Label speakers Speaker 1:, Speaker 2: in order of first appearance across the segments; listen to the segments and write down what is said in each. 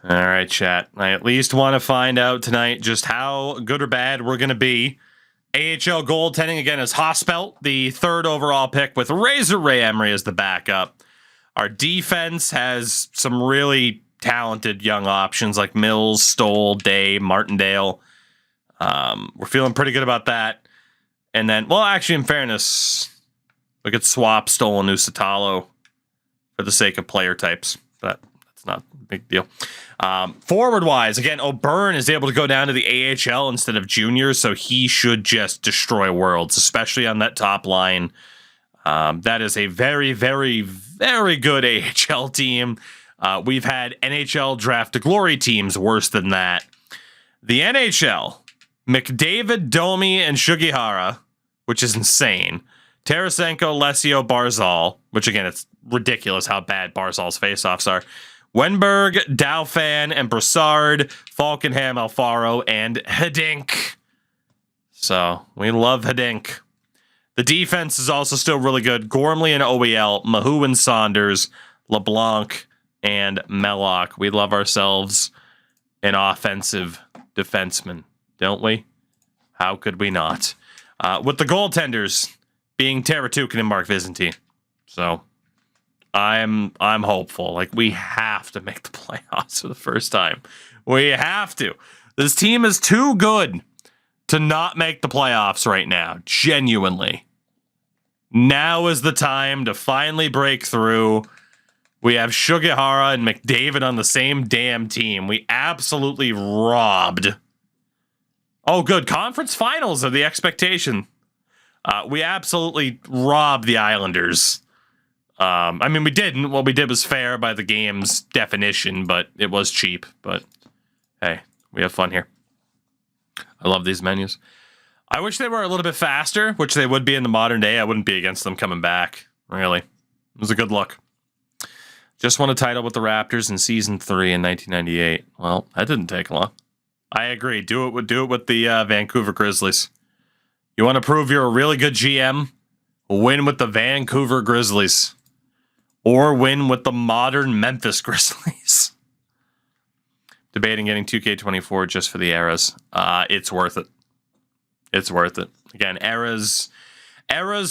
Speaker 1: All right, chat. I at least want to find out tonight just how good or bad we're going to be. AHL goaltending again is Hospelt, the third overall pick with Razor Ray Emery as the backup. Our defense has some really talented young options like Mills, Stoll, Day, Martindale. We're feeling pretty good about that. And then, well, actually, in fairness, we could swap Stoll and Usatalo for the sake of player types. But that's not a big deal. Forward-wise, again, O'Byrne is able to go down to the AHL instead of junior, so he should just destroy worlds, especially on that top line. That is a very, very, very good AHL team. We've had NHL draft to glory teams worse than that. The NHL, McDavid, Domi, and Sugihara, which is insane. Tarasenko, Lesio, Barzal, which again, it's ridiculous how bad Barzal's faceoffs are. Wenberg, Dauphin, and Brassard, Falkenham, Alfaro, and Hidink. So, we love Hidink. The defense is also still really good. Gormley and OEL, Mahou and Saunders, LeBlanc, and Mellock. We love ourselves an offensive defenseman, don't we? How could we not? With the goaltenders being Teratukin and Mark Vizinti. So, I'm hopeful. Like, we have to make the playoffs for the first time. We have to. This team is too good to not make the playoffs right now. Genuinely. Now is the time to finally break through. We have Sugihara and McDavid on the same damn team. We absolutely robbed. Oh, good. Conference finals are the expectation. We absolutely robbed the Islanders. I mean, we didn't. What we did was fair by the game's definition, but it was cheap. But hey, we have fun here. I love these menus. I wish they were a little bit faster, which they would be in the modern day. I wouldn't be against them coming back. Really. It was a good look. Just won a title with the Raptors in Season 3 in 1998. Well, that didn't take long. I agree. Do it with the Vancouver Grizzlies. You want to prove you're a really good GM? Win with the Vancouver Grizzlies. Or win with the modern Memphis Grizzlies. Debating getting 2K24 just for the eras. It's worth it. It's worth it. Again, eras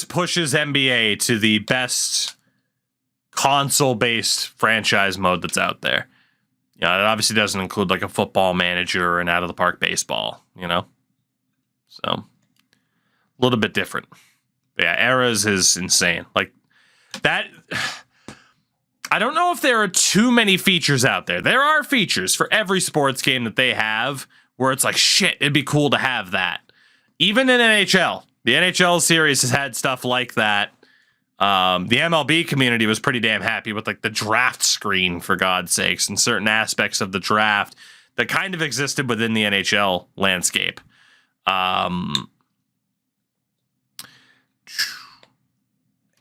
Speaker 1: pushes NBA to the best console-based franchise mode that's out there. Yeah, it obviously doesn't include like a football manager or an out-of-the-park baseball, you know? So, a little bit different. But yeah, eras is insane. Like, that... I don't know if there are too many features out there. There are features for every sports game that they have where it's like, shit, it'd be cool to have that. Even in NHL. The NHL series has had stuff like that. The MLB community was pretty damn happy with like the draft screen, for God's sakes, and certain aspects of the draft that kind of existed within the NHL landscape.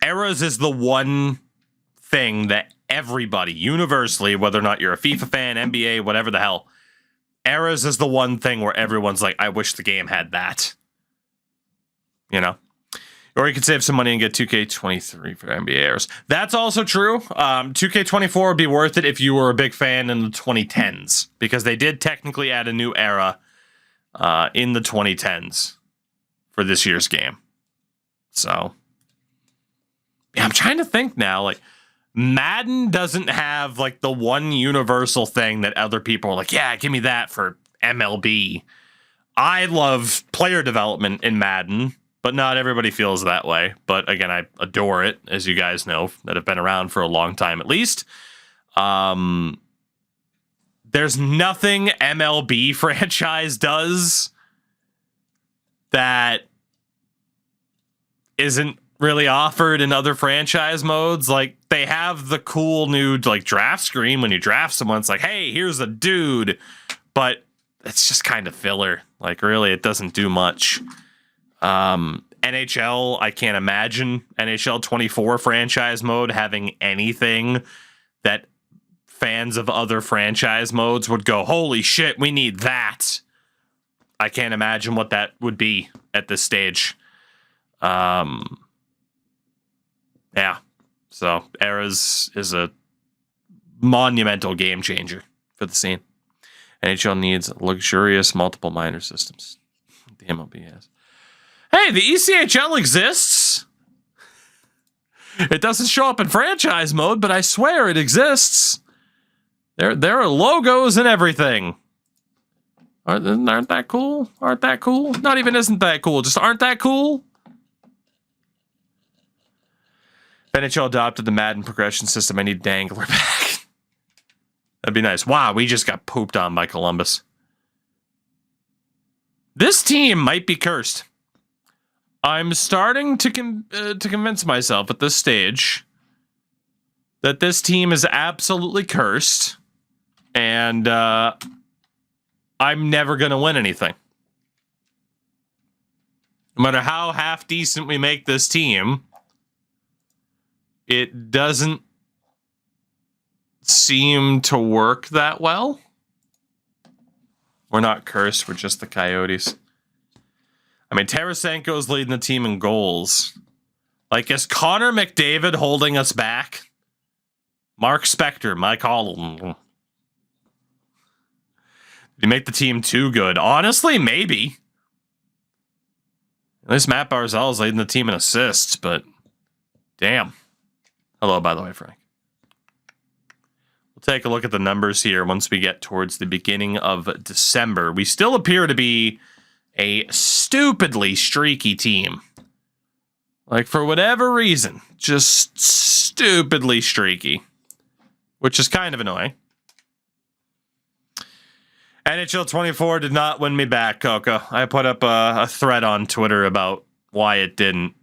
Speaker 1: Eras is the one thing that everybody, universally, whether or not you're a FIFA fan, NBA, whatever the hell, Eras is the one thing where everyone's like, I wish the game had that. You know? Or you could save some money and get 2K23 for NBA Eras. That's also true. 2K24 would be worth it if you were a big fan in the 2010s, because they did technically add a new era in the 2010s for this year's game. So, yeah, I'm trying to think now, like, Madden doesn't have like the one universal thing that other people are like, yeah, give me that for MLB. I love player development in Madden, but not everybody feels that way. But again, I adore it, as you guys know, that have been around for a long time at least. There's nothing MLB franchise does that isn't really offered in other franchise modes. Like, they have the cool new like draft screen when you draft someone. It's like, hey, here's a dude, but it's just kind of filler. Like, really, it doesn't do much. NHL, I can't imagine NHL 24 franchise mode having anything that fans of other franchise modes would go, holy shit, we need that. I can't imagine what that would be at this stage. Yeah. So, Eras is a monumental game changer for the scene. NHL needs luxurious multiple minor systems. The MLB has. Hey, the ECHL exists. It doesn't show up in franchise mode, but I swear it exists. There are logos and everything. Aren't that cool? Aren't that cool? Not even isn't that cool. Just aren't that cool? If NHL adopted the Madden progression system, I need Dangler back. That'd be nice. Wow, we just got pooped on by Columbus. This team might be cursed. I'm starting to convince myself at this stage that this team is absolutely cursed, and I'm never going to win anything. No matter how half decent we make this team, it doesn't seem to work that well. We're not cursed, we're just the Coyotes. I mean, Tarasenko's leading the team in goals. Like, is Connor McDavid holding us back? Mark Spector, Mike Holland. Did he make the team too good? Honestly, maybe. At least Matt Barzal is leading the team in assists, but damn. Hello, by the way, Frank. We'll take a look at the numbers here once we get towards the beginning of December. We still appear to be a stupidly streaky team. Like, for whatever reason, just stupidly streaky. Which is kind of annoying. NHL 24 did not win me back, Coco. I put up a thread on Twitter about why it didn't.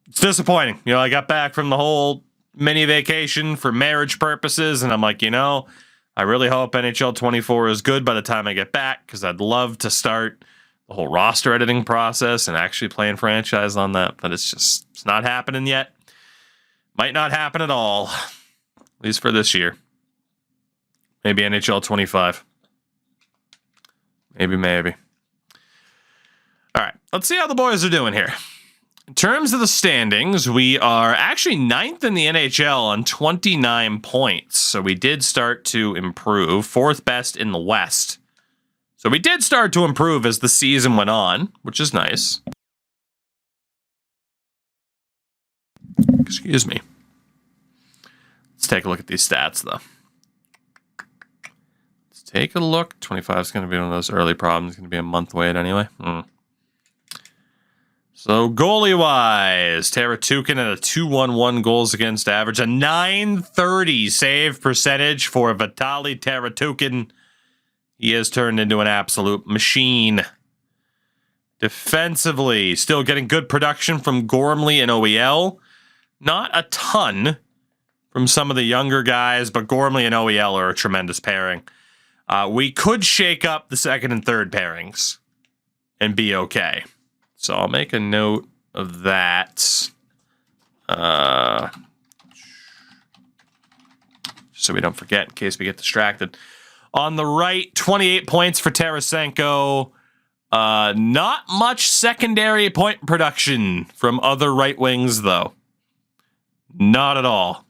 Speaker 1: It's disappointing. You know, I got back from the whole mini vacation for marriage purposes, and I'm like, you know, I really hope NHL 24 is good by the time I get back, because I'd love to start the whole roster editing process and actually playing franchise on that, but it's not happening yet. Might not happen at all, at least for this year. Maybe NHL 25. Maybe. All right, let's see how the boys are doing here. In terms of the standings, we are actually 9th in the NHL on 29 points. So we did start to improve. 4th best in the West. So we did start to improve as the season went on, which is nice. Excuse me. Let's take a look at these stats, though. Let's take a look. 25 is going to be one of those early problems. It's going to be a month wait anyway. So goalie-wise, Taratukin at a 2.11 goals against average, a 930 save percentage for Vitaly Taratukin. He has turned into an absolute machine. Defensively, still getting good production from Gormley and OEL. Not a ton from some of the younger guys, but Gormley and OEL are a tremendous pairing. We could shake up the second and third pairings and be okay. So I'll make a note of that. So we don't forget in case we get distracted. On the right, 28 points for Tarasenko. Not much secondary point production from other right wings, though. Not at all.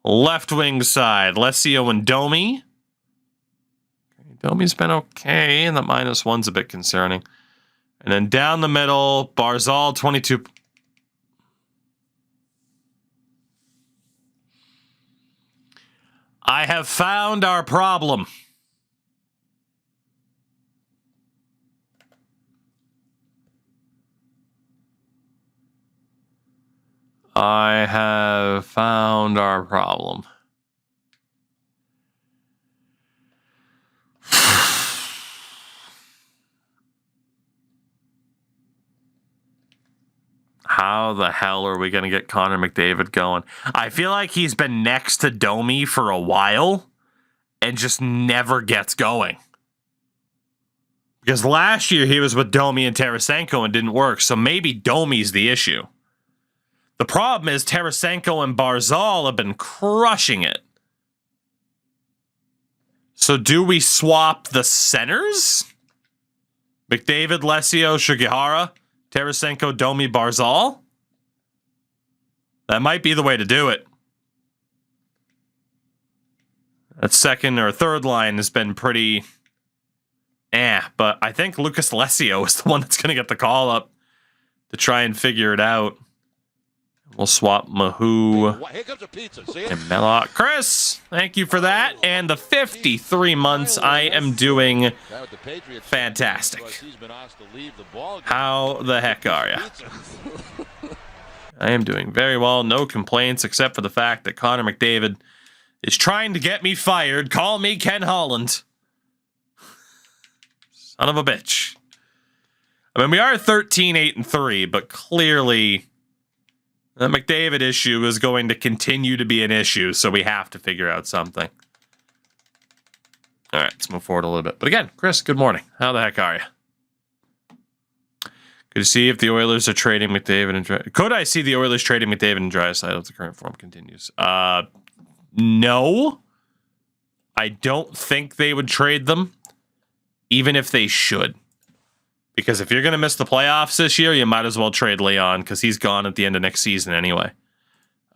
Speaker 1: Left wing side, Lesio and Domi. Domi's been okay, and the -1's a bit concerning. And then down the middle, Barzal, 22. I have found our problem. I have found our problem. How the hell are we going to get Connor McDavid going? I feel like he's been next to Domi for a while and just never gets going. Because last year he was with Domi and Tarasenko and didn't work, so maybe Domi's the issue. The problem is Tarasenko and Barzal have been crushing it. So do we swap the centers? McDavid, Lesio, Shugihara, Tarasenko, Domi, Barzal? That might be the way to do it. That second or third line has been pretty but I think Lucas Alessio is the one that's going to get the call up to try and figure it out. We'll swap Mahoo and Mellock. Chris, thank you for that. And the 53 months, I am doing fantastic. How the heck are you? I am doing very well. No complaints, except for the fact that Connor McDavid is trying to get me fired. Call me Ken Holland. Son of a bitch. I mean, we are 13-8-3, but clearly the McDavid issue is going to continue to be an issue, so we have to figure out something. All right, let's move forward a little bit. But again, Chris, good morning. How the heck are you? Good to see if the Oilers are trading McDavid and could I see the Oilers trading McDavid and Draisaitl if the current form continues? No. I don't think they would trade them. Even if they should. Because if you're going to miss the playoffs this year, you might as well trade Leon because he's gone at the end of next season anyway.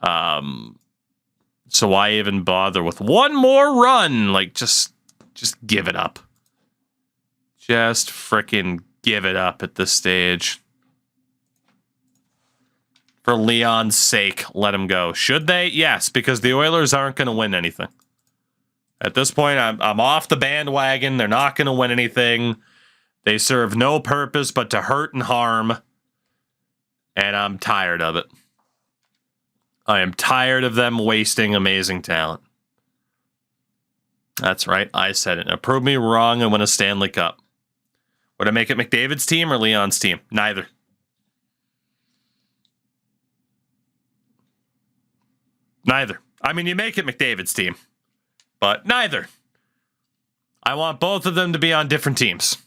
Speaker 1: So why even bother with one more run? Like, just give it up. Just frickin' give it up at this stage. For Leon's sake, let him go. Should they? Yes, because the Oilers aren't going to win anything. At this point, I'm off the bandwagon. They're not going to win anything. They serve no purpose but to hurt and harm. And I'm tired of it. I am tired of them wasting amazing talent. That's right. I said it. Now, prove me wrong and win a Stanley Cup. Would I make it McDavid's team or Leon's team? Neither. Neither. I mean, you make it McDavid's team. But neither. I want both of them to be on different teams.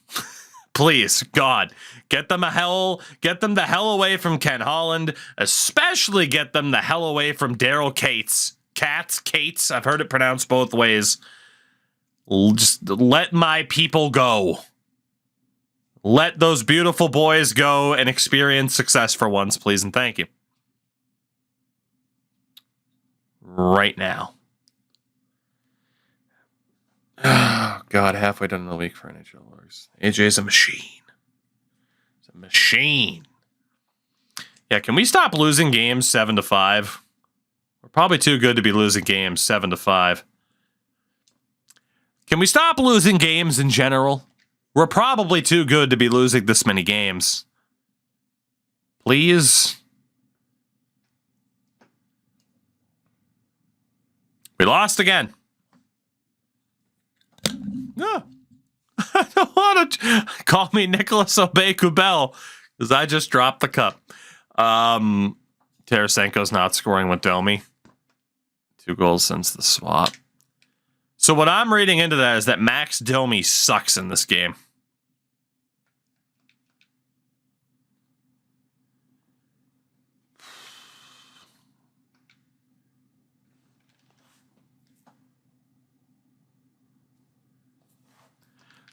Speaker 1: Please, God, get them the hell away from Ken Holland. Especially get them the hell away from Daryl Cates. Cates. I've heard it pronounced both ways. Just let my people go. Let those beautiful boys go and experience success for once, please, and thank you. Right now. Oh, God, halfway done in the week for NHL works. AJ's a machine. It's a machine. Yeah, can we stop losing games 7-5? We're probably too good to be losing games 7-5. Can we stop losing games in general? We're probably too good to be losing this many games. Please? We lost again. No. I don't want to call me Nicolas Aubé-Kubel because I just dropped the cup. Tarasenko's not scoring with Domi. 2 goals since the swap. So what I'm reading into that is that Max Domi sucks in this game.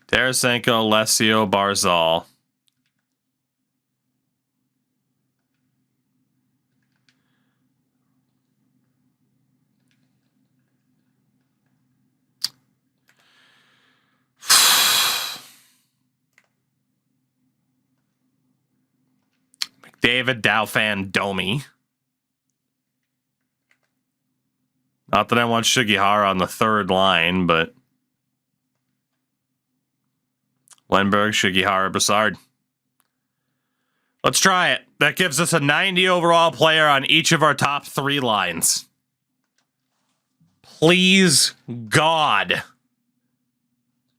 Speaker 1: Tarasenko, Alessio, Barzal. McDavid, Dauphin, Domi. Not that I want Shigihara on the third line, but Lindbergh, Shigihara, Brassard. Let's try it. That gives us a 90 overall player on each of our top 3 lines. Please, God.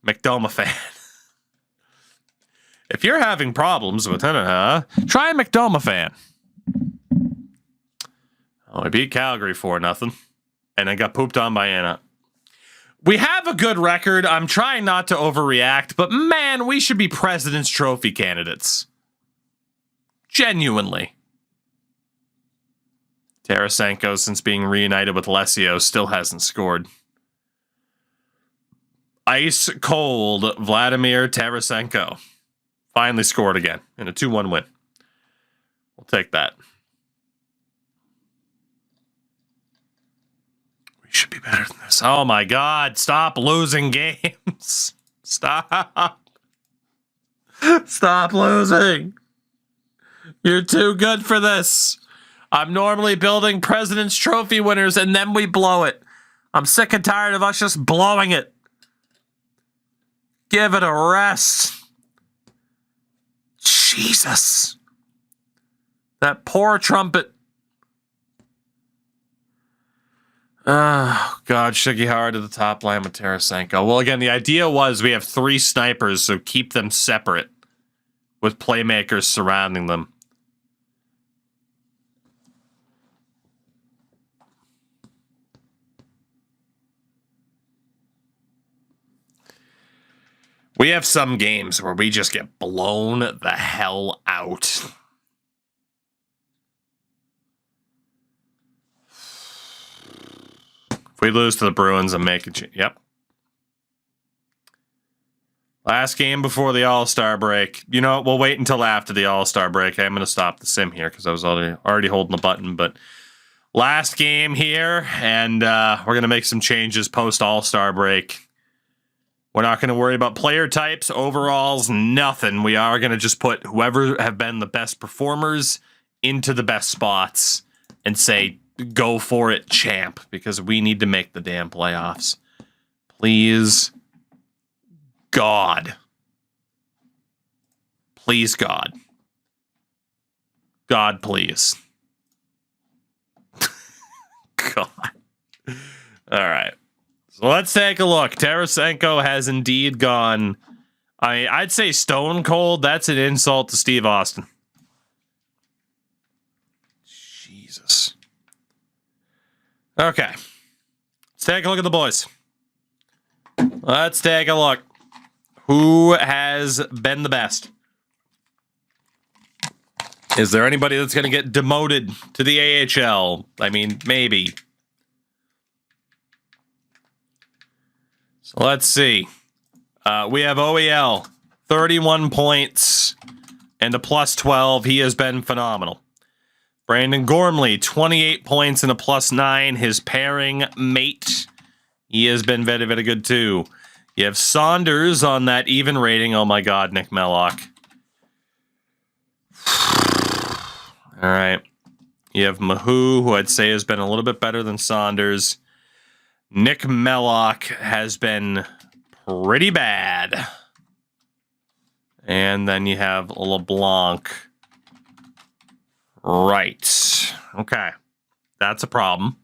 Speaker 1: McDoma fan. If you're having problems with try McDoma fan. Oh, we beat Calgary 4-0. And then got pooped on by Anna. We have a good record. I'm trying not to overreact, but man, we should be President's Trophy candidates. Genuinely. Tarasenko, since being reunited with Alessio, still hasn't scored. Ice cold Vladimir Tarasenko finally scored again in a 2-1 win. We'll take that. We should be better than this. Oh my God. Stop losing games. Stop. Stop losing. You're too good for this. I'm normally building President's Trophy winners and then we blow it. I'm sick and tired of us just blowing it. Give it a rest. Jesus. That poor trumpet. Oh, God. Shigihara to the top line with Tarasenko. Well, again, the idea was we have 3 snipers, so keep them separate with playmakers surrounding them. We have some games where we just get blown the hell out. If we lose to the Bruins, I'm making... Yep. Last game before the All-Star break. You know what? We'll wait until after the All-Star break. I'm going to stop the sim here because I was already holding the button. But last game here, and we're going to make some changes post-All-Star break. We're not going to worry about player types, overalls, nothing. We are going to just put whoever have been the best performers into the best spots and say, go for it, champ, because we need to make the damn playoffs. Please, God. Please, God. God, please. God. All right. So let's take a look. Tarasenko has indeed gone, I'd say stone cold. That's an insult to Steve Austin. Jesus. Okay. Let's take a look at the boys. Let's take a look. Who has been the best? Is there anybody that's going to get demoted to the AHL? I mean, maybe. So let's see. We have OEL, 31 points and a plus 12. He has been phenomenal. Brandon Gormley, 28 points and a plus 9. His pairing mate, he has been very, very good too. You have Saunders on that even rating. Oh my God, Nick Mellock. All right. You have Mahoo, who I'd say has been a little bit better than Saunders. Nick Mellock has been pretty bad. And then you have LeBlanc. Right. Okay. That's a problem.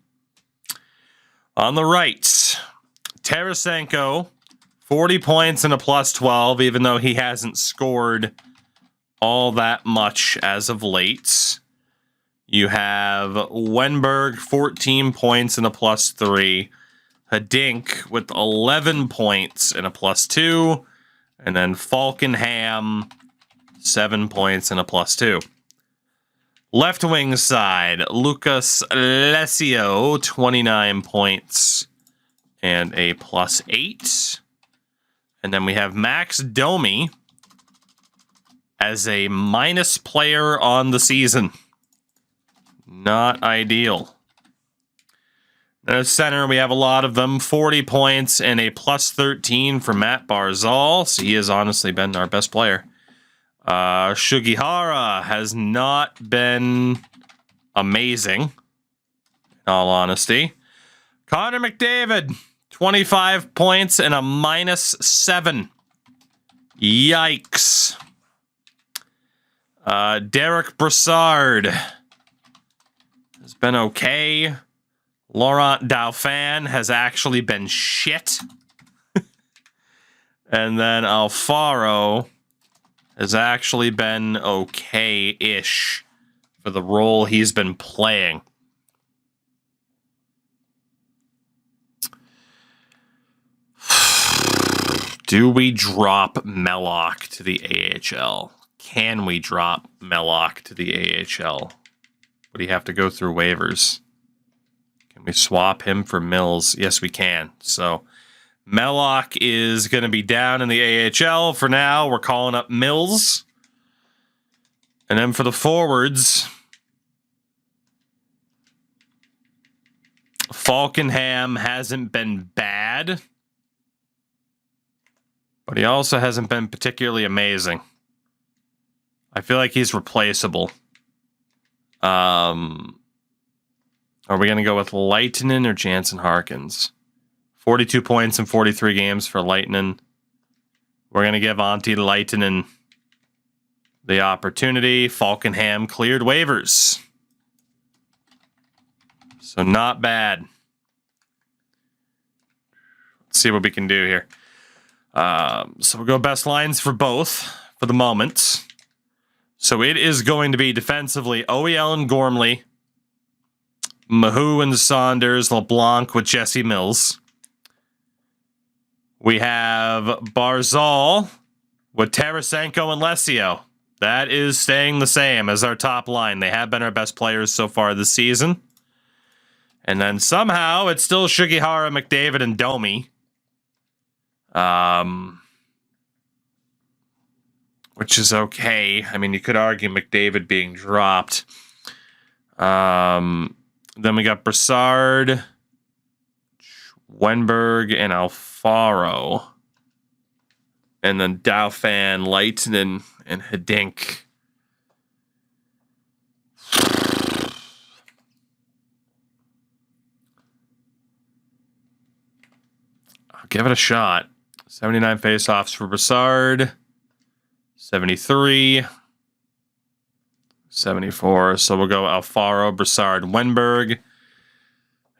Speaker 1: On the right, Tarasenko, 40 points and a plus 12, even though he hasn't scored all that much as of late. You have Wenberg, 14 points and a plus 3. Hadink with 11 points and a plus 2. And then Falkenham, 7 points and a plus 2. Left wing side, Lucas Lesio, 29 points and a plus 8. And then we have Max Domi as a minus player on the season. Not ideal. Then at center, we have a lot of them. 40 points and a plus 13 for Matt Barzal. So he has honestly been our best player. Shugihara has not been amazing, in all honesty. Connor McDavid, 25 points and a minus 7. Yikes. Derek Brassard has been okay. Laurent Dauphin has actually been shit. And then Alfaro has actually been okay-ish for the role he's been playing. Do we drop Mellock to the AHL? Can we drop Mellock to the AHL? Would he have to go through waivers? Can we swap him for Mills? Yes, we can. So Mellock is going to be down in the AHL for now. We're calling up Mills. And then for the forwards, Falkenham hasn't been bad, but he also hasn't been particularly amazing. I feel like he's replaceable. Are we going to go with Leitinen or Jansen Harkins? 42 points in 43 games for Leitinen. We're going to give Antti Leitinen the opportunity. Falkenham cleared waivers. So not bad. Let's see what we can do here. So we'll go best lines for both for the moment. So it is going to be defensively OEL and Gormley, Mahou and Saunders, LeBlanc with Jesse Mills. We have Barzal with Tarasenko and Lesio. That is staying the same as our top line. They have been our best players so far this season. And then somehow it's still Shugihara, McDavid, and Domi. Which is okay. I mean, you could argue McDavid being dropped. Then we got Brassard, Wenberg, and Alfaro. And then Dauphin, Leitinen, and Hidink. I'll give it a shot. 79 faceoffs for Brassard. 73. 74. So we'll go Alfaro, Brassard, Wenberg.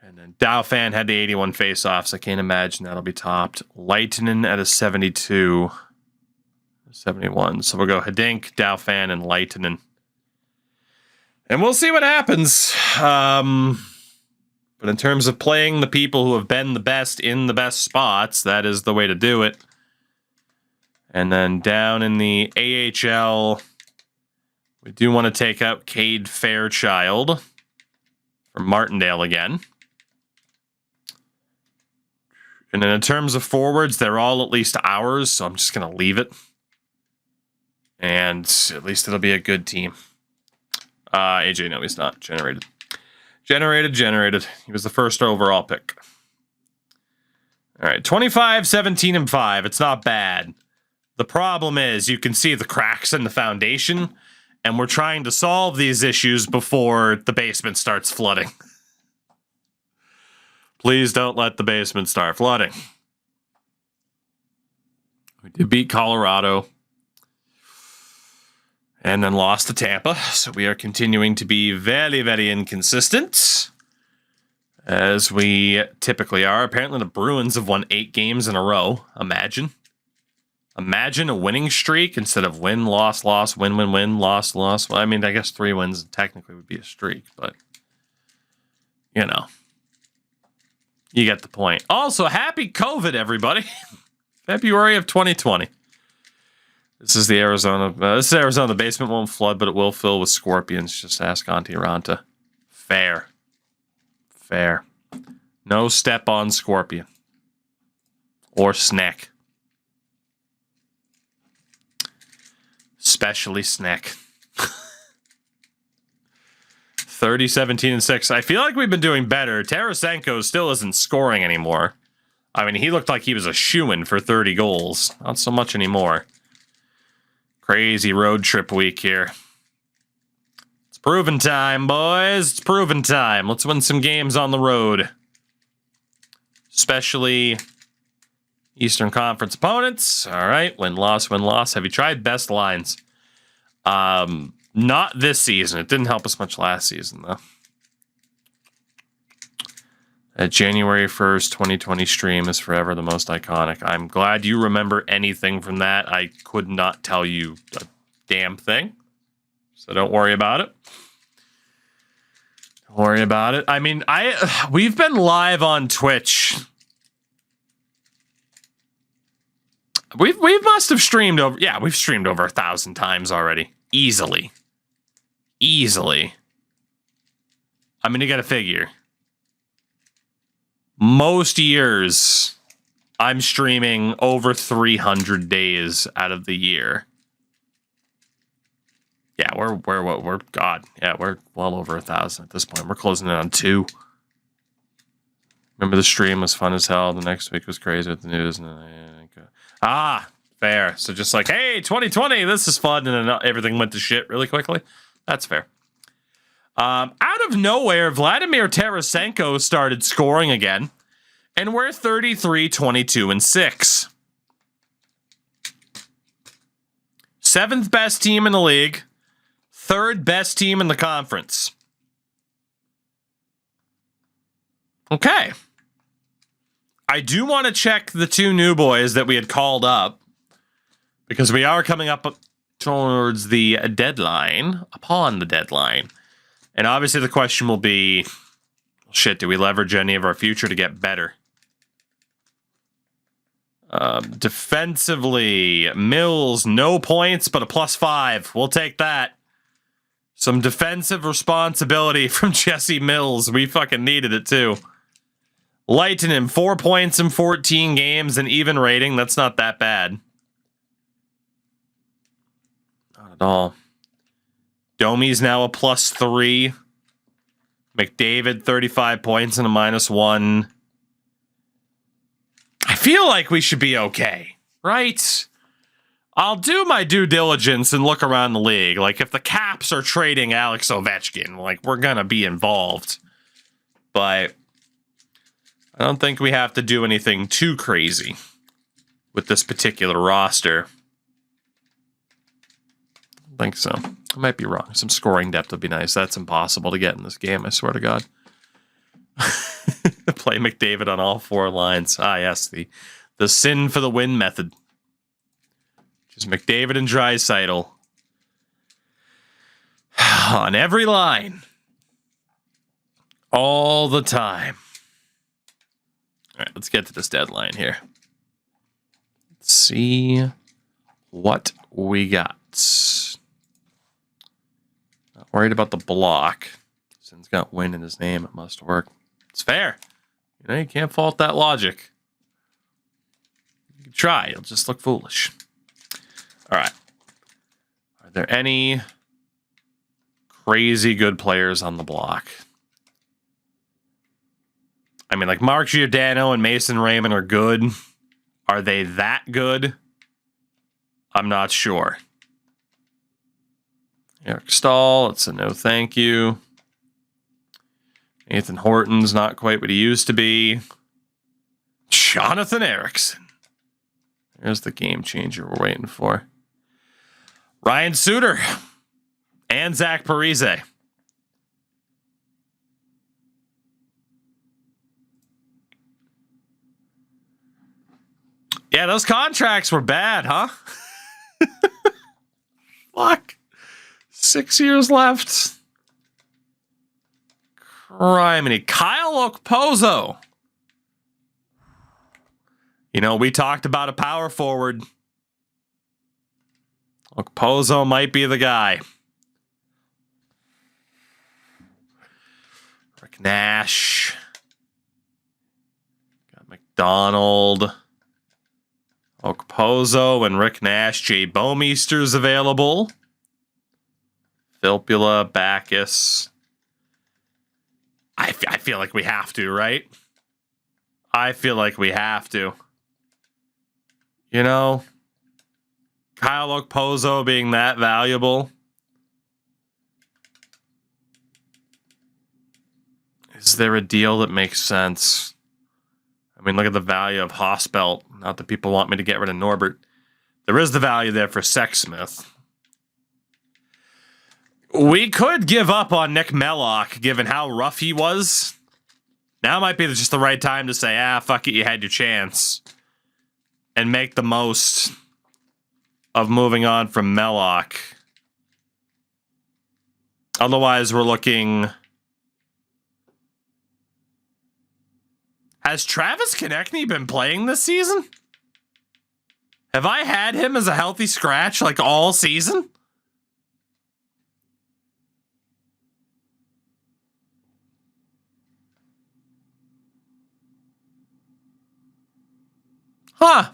Speaker 1: And then Dauphin had the 81 faceoffs. I can't imagine that'll be topped. Leitinen at a 72. 71. So we'll go Hidink, Dauphin, and Leitinen. And we'll see what happens. But in terms of playing the people who have been the best in the best spots, that is the way to do it. And then down in the AHL, we do want to take out Cade Fairchild from Martindale again. And then in terms of forwards, they're all at least ours, so I'm just going to leave it. And at least it'll be a good team. AJ, no, he's not. Generated. He was the first overall pick. All right, 25, 17, and 5. It's not bad. The problem is you can see the cracks in the foundation, and we're trying to solve these issues before the basement starts flooding. Please don't let the basement start flooding. We did beat Colorado and then lost to Tampa, so we are continuing to be very, very inconsistent, as we typically are. Apparently the Bruins have won 8 games in a row. Imagine a winning streak instead of win, loss, loss, win, win, win, loss, loss. Well, I mean, I guess 3 wins technically would be a streak, but, you know, you get the point. Also, happy COVID, everybody. February of 2020. This is the Arizona. The basement won't flood, but it will fill with scorpions. Just ask Auntie Ranta. Fair. No step on scorpion. Or snack. Especially snack. 30, 17, and 6. I feel like we've been doing better. Tarasenko still isn't scoring anymore. I mean, he looked like he was a shoo-in for 30 goals. Not so much anymore. Crazy road trip week here. It's proven time, boys. It's proven time. Let's win some games on the road. Especially Eastern Conference opponents. All right. Win-loss, win-loss. Have you tried best lines? Not this season. It didn't help us much last season, though. That January 1st, 2020 stream is forever the most iconic. I'm glad you remember anything from that. I could not tell you a damn thing. So don't worry about it. Don't worry about it. I mean, we've been live on Twitch. We must have streamed over. Yeah, we've streamed over 1,000 times already. Easily. I mean, you got to figure. Most years, I'm streaming over 300 days out of the year. Yeah, we're God. Yeah, we're well over 1,000 at this point. We're closing in on 2. Remember the stream was fun as hell. The next week was crazy with the news. Fair. So just like, hey, 2020, this is fun. And then everything went to shit really quickly. That's fair. Out of nowhere, Vladimir Tarasenko started scoring again. And we're 33, 22, and 6. 7th best team in the league. 3rd best team in the conference. Okay. I do want to check the 2 new boys that we had called up, because we are coming up towards the deadline, upon the deadline. And obviously the question will be, shit, do we leverage any of our future to get better? Defensively, Mills, no points, but a +5. We'll take that. Some defensive responsibility from Jesse Mills. We fucking needed it too. Lighten him, 4 points in 14 games, and even rating. That's not that bad. Not at all. Domi's now a +3. McDavid, 35 points and a -1. I feel like we should be okay, right? I'll do my due diligence and look around the league. Like, if the Caps are trading Alex Ovechkin, like, we're gonna be involved. But I don't think we have to do anything too crazy with this particular roster. I think so. I might be wrong. Some scoring depth would be nice. That's impossible to get in this game, I swear to God. Play McDavid on all 4 lines. Ah, yes, the sin for the win method. Just McDavid and Draisaitl on every line. All the time. All right, let's get to this deadline here. Let's see what we got. Not worried about the block. Since it's got win in his name, it must work. It's fair. You know, you can't fault that logic. You can try, it'll just look foolish. All right. Are there any crazy good players on the block? I mean, like, Mark Giordano and Mason Raymond are good. Are they that good? I'm not sure. Eric Stahl, it's a no thank you. Nathan Horton's not quite what he used to be. Jonathan Erickson. There's the game changer we're waiting for. Ryan Suter and Zach Parise. Yeah, those contracts were bad, huh? Fuck. 6 years left. Criminy. Kyle Okposo. You know, we talked about a power forward. Okposo might be the guy. Rick Nash. Got McDonald. Okposo and Rick Nash. Jay Bouwmeester's available. Filppula, Bacchus. I feel like we have to, right? I feel like we have to. You know, Kyle Okposo being that valuable. Is there a deal that makes sense? I mean, look at the value of Hospelt. Not that people want me to get rid of Norbert. There is the value there for Sexsmith. We could give up on Nick Mellock, given how rough he was. Now might be just the right time to say, fuck it, you had your chance. And make the most of moving on from Mellock. Otherwise, we're looking... Has Travis Konechny been playing this season? Have I had him as a healthy scratch like all season? Huh.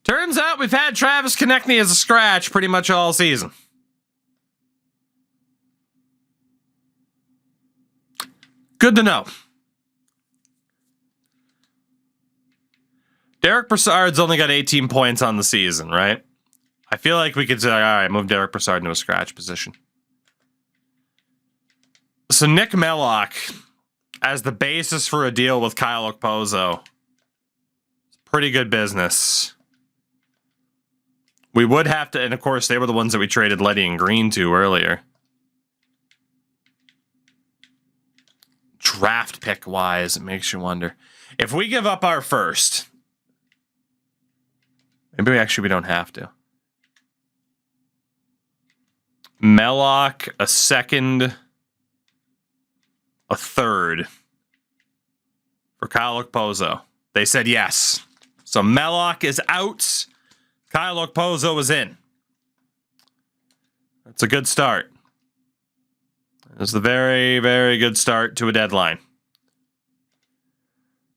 Speaker 1: Turns out we've had Travis Konechny as a scratch pretty much all season. Good to know. Derek Brassard's only got 18 points on the season, right? I feel like we could say, all right, move Derek Brassard into a scratch position. So Nick Mellock as the basis for a deal with Kyle Okposo. Pretty good business. We would have to, and of course, they were the ones that we traded Letty and Green to earlier. Draft pick wise, it makes you wonder. If we give up our first, maybe we don't have to. Mellock, a second, a third for Kyle Okposo. They said yes. So Mellock is out. Kyle Okposo is in. That's a good start. It's a very, very good start to a deadline.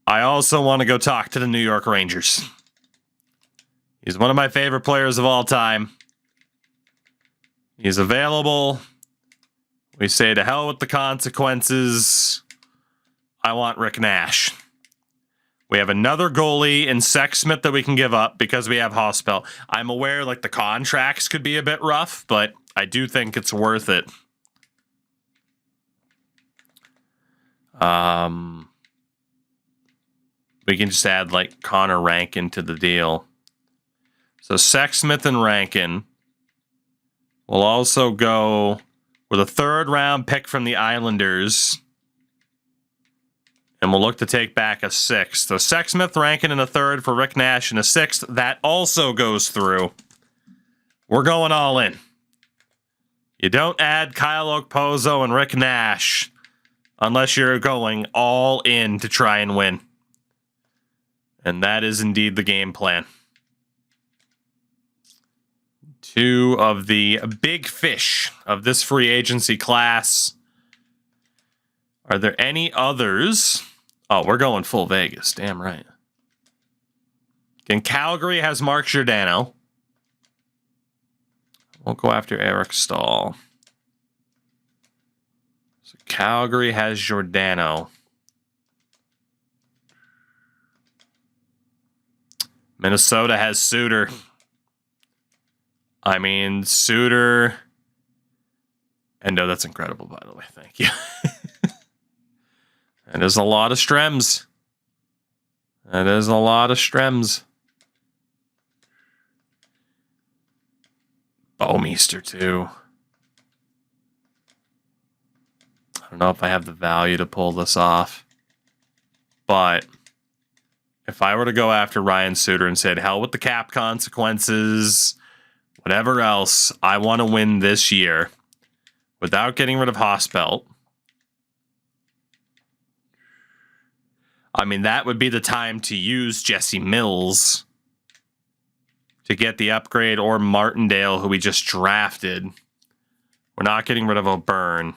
Speaker 1: I also want to go talk to the New York Rangers. He's one of my favorite players of all time. He's available. We say to hell with the consequences. I want Rick Nash. We have another goalie in Sexsmith that we can give up because we have Hospel. I'm aware like the contracts could be a bit rough, but I do think it's worth it. We can just add like Connor Rankin to the deal. So Sexsmith and Rankin. We'll also go with a third round pick from the Islanders. And we'll look to take back a sixth. So Sexsmith, Rankin, and a third for Rick Nash and a sixth. That also goes through. We're going all in. You don't add Kyle Okposo and Rick Nash unless you're going all in to try and win. And that is indeed the game plan. Two of the big fish of this free agency class. Are there any others? Oh, we're going full Vegas. Damn right. And Calgary has Mark Giordano. We'll go after Eric Stahl. So Calgary has Giordano. Minnesota has Suter. I mean, Suter. And no, that's incredible, by the way. Thank you. That is a lot of strems. That is a lot of strems. Bowmeister, too. I don't know if I have the value to pull this off. But if I were to go after Ryan Suter and said, hell with the cap consequences, whatever else, I want to win this year without getting rid of Hospelt. I mean, that would be the time to use Jesse Mills to get the upgrade, or Martindale, who we just drafted. We're not getting rid of O'Byrne.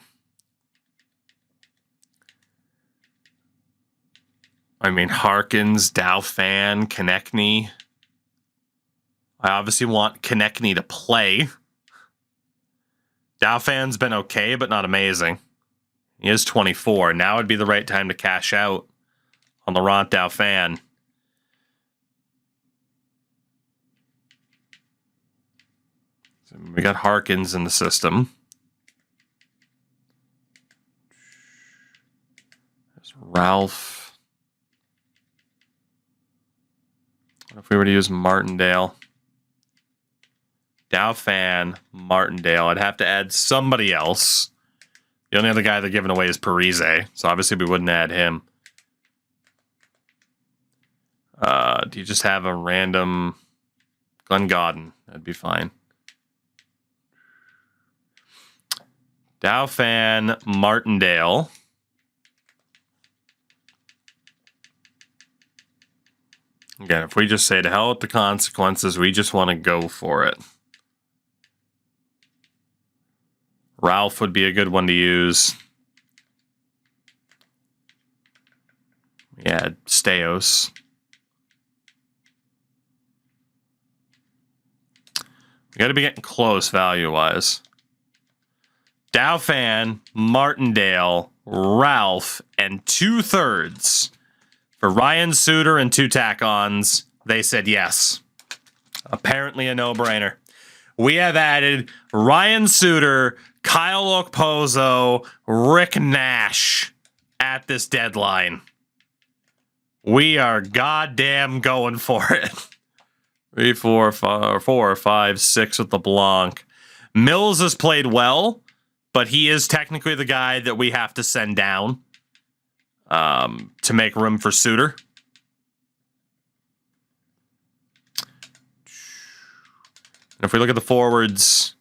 Speaker 1: I mean, Harkins, Dauphin, Konechny. I obviously want Konechny to play. Dauphin's been okay, but not amazing. He is 24. Now would be the right time to cash out on Laurent Dauphin. So we got Harkins in the system. There's Ralph. What if we were to use Martindale? Dauphin, Martindale. I'd have to add somebody else. The only other guy they're giving away is Parise, so obviously we wouldn't add him. Do you just have a random Glenn Godden? That'd be fine. Dauphin, Martindale. Again, if we just say to hell with the consequences, we just want to go for it. Ralph would be a good one to use. Yeah, Steos. We got to be getting close value-wise. Dauphin, Martindale, Ralph, and 2/3 for Ryan Suter and 2 tack-ons. They said yes. Apparently a no-brainer. We have added Ryan Suter, Kyle Okposo, Rick Nash at this deadline. We are goddamn going for it. 3, 4, 5, 6 with LeBlanc. Mills has played well, but he is technically the guy that we have to send down to make room for Suter. And if we look at the forwards,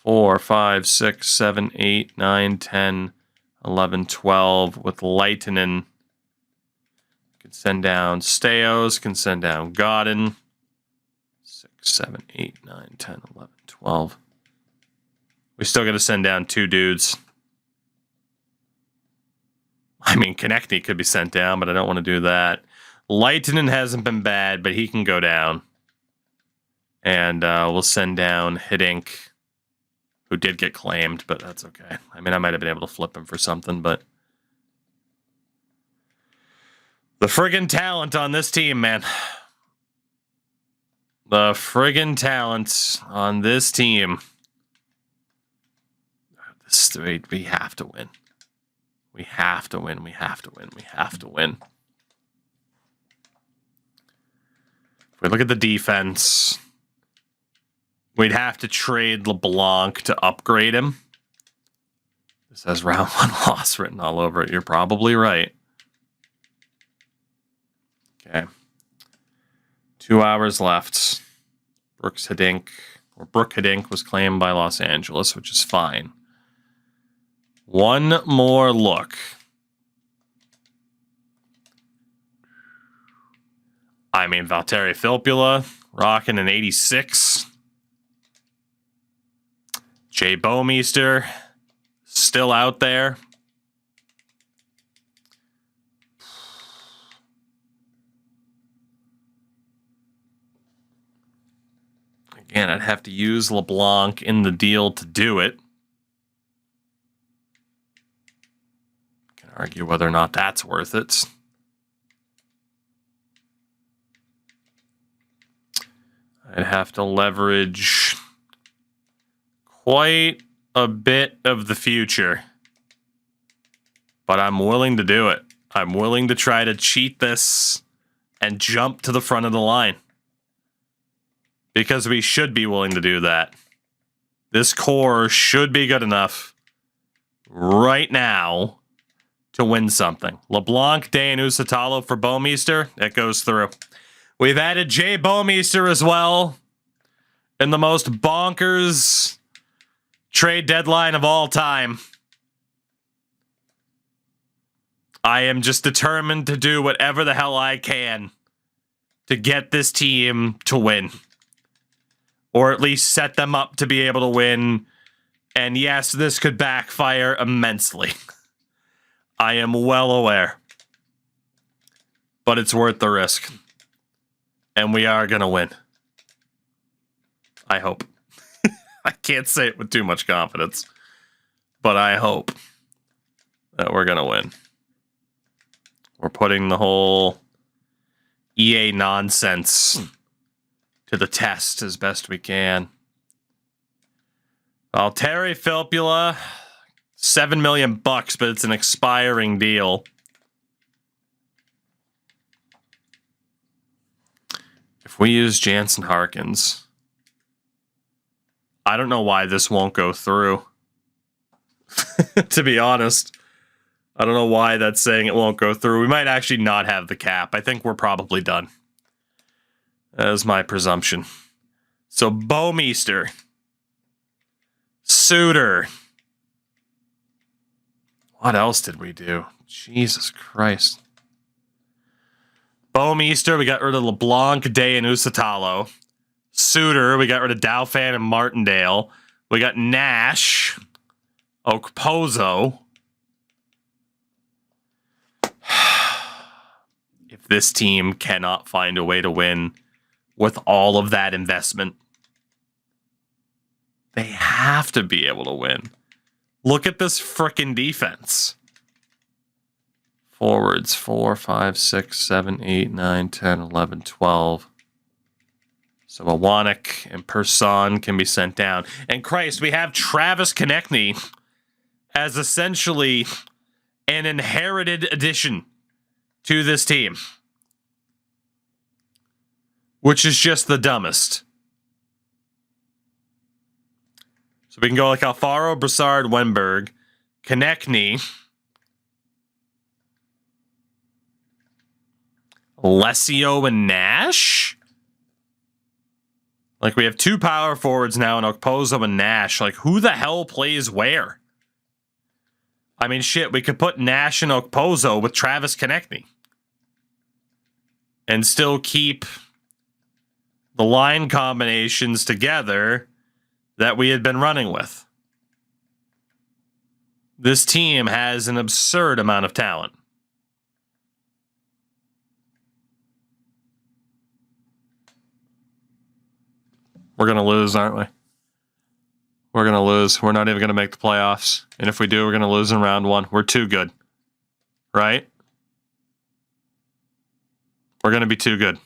Speaker 1: 4, 5, 6, 7, 8, 9, 10, 11, 12 with Lehtinen. Can send down Steos, can send down Godin. 6, 7, 8, 9, 10, 11, 12. We still got to send down 2 dudes. I mean, Konechny could be sent down, but I don't want to do that. Lehtinen hasn't been bad, but he can go down. And we'll send down Hiddink, who did get claimed, but that's okay. I mean, I might have been able to flip him for something, but... the friggin' talent on this team, man. The friggin' talent on this team. We have to win. We have to win. We have to win. We have to win. If we look at the defense, we'd have to trade LeBlanc to upgrade him. This has round 1 loss written all over it. You're probably right. Okay. 2 hours left. Brooke Hiddink was claimed by Los Angeles, which is fine. One more look. I mean, Valtteri Filppula rocking an 86. Jay Bouwmeester still out there. Again, I'd have to use LeBlanc in the deal to do it. Can argue whether or not that's worth it. I'd have to leverage quite a bit of the future. But I'm willing to do it. I'm willing to try to cheat this and jump to the front of the line. Because we should be willing to do that. This core should be good enough right now to win something. LeBlanc, Day, and Usatalo for Bouwmeester. It goes through. We've added Jay Bouwmeester as well in the most bonkers trade deadline of all time. I am just determined to do whatever the hell I can to get this team to win. Or at least set them up to be able to win. And yes, this could backfire immensely. I am well aware. But it's worth the risk. And we are going to win. I hope. I can't say it with too much confidence. But I hope that we're going to win. We're putting the whole EA nonsense to the test as best we can. Valtteri Filppula, $7 million, but it's an expiring deal. If we use Jansen Harkins, I don't know why this won't go through. To be honest, I don't know why that's saying it won't go through. We might actually not have the cap. I think we're probably done. That is my presumption. So Bouwmeester, Suter. What else did we do? Jesus Christ. Bouwmeester, we got rid of LeBlanc, Day, and Usatalo. Suter, we got rid of Dauphin and Martindale. We got Nash, Okposo. If this team cannot find a way to win with all of that investment, they have to be able to win. Look at this frickin' defense. Forwards 4, 5, 6, 7, 8, 9, 10, 11, 12. So Iwanek and Person can be sent down. And Christ, we have Travis Konechny as essentially an inherited addition to this team, which is just the dumbest. So we can go like Alfaro, Brassard, Wenberg, Konechny, Lesio, and Nash. Like, we have two power forwards now in Okposo and Nash. Like, who the hell plays where? I mean, shit, we could put Nash and Okposo with Travis Konechny and still keep the line combinations together that we had been running with. This team has an absurd amount of talent. We're going to lose, aren't we? We're going to lose. We're not even going to make the playoffs. And if we do, we're going to lose in round one. We're too good. Right? We're going to be too good.